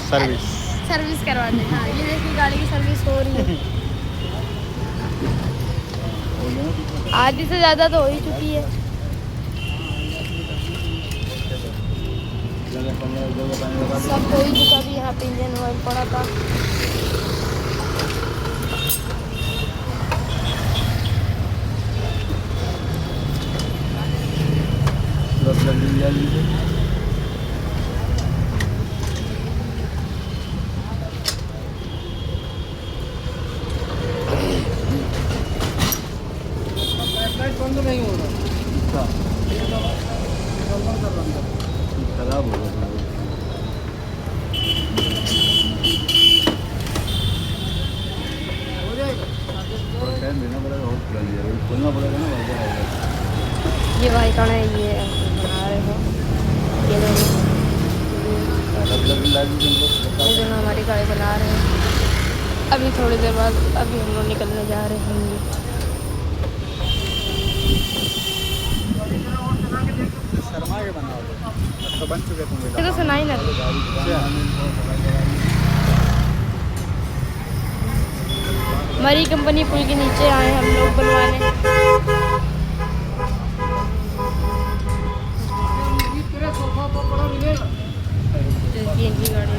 Service करवाने। हाँ, ये देखिए गाड़ी की सर्विस हो रही है। आधी से ज़्यादा तो हो ही चुकी है। सब हो ही चुका भी। यहाँ पे इंजन ऑयल पड़ा था। बंद नहीं हो रहा, खराब हो गया। खोलना पड़ेगा ना। ये भाई कौन है? ये बना रहे हो ये दोनों हमारी गाड़ी बना रहे हैं। अभी थोड़ी देर बाद अभी हम लोग निकलने जा रहे होंगे। शर्मा के बना तो बन चुके तुम। ये तो सुनाई ना। हमारी कंपनी पुल के नीचे आए हम लोग बनवाने। इनकी गाड़ी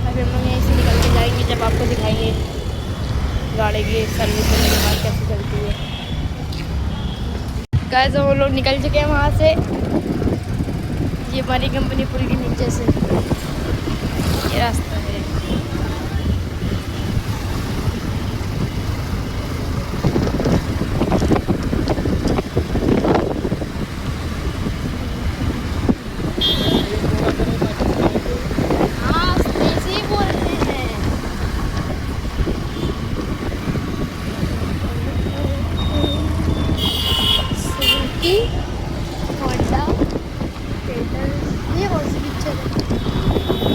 अभी हम लोग यहीं से निकल के जाएंगे, जब आपको दिखाएंगे गाड़ी की सर्विस होने के बाद कैसे चलती है। गाइस हम लोग निकल चुके हैं वहाँ से। ये हमारी कंपनी पुल के नीचे से ये रास्ता है। हाँ, ऐसे ही बोल रहे हैं। सुजुकी, होंडा, ये कौन सी पिक्चर है?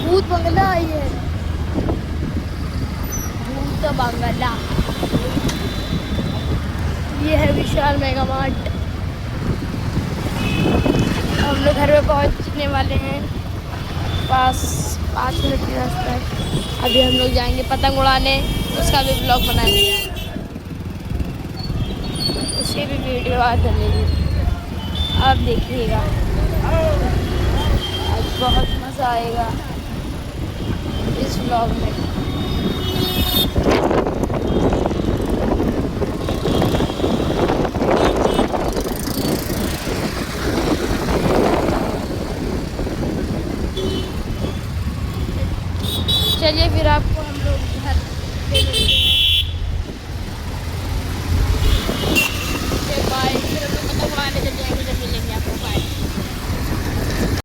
भूत बंगला आई है। भूत बंगला। ये है विशाल मेगा मार्ट। हम लोग घर में पहुंचने वाले हैं। पास 5 मिनट की रास्ता है। अभी हम लोग जाएंगे पतंग उड़ाने। उसका भी ब्लॉग बनाएंगे। उसकी भी वीडियो आ चलेगी, आप देखिएगा। आज बहुत मज़ा आएगा इस व्लॉग में। चलिए फिर आपको हम लोग घर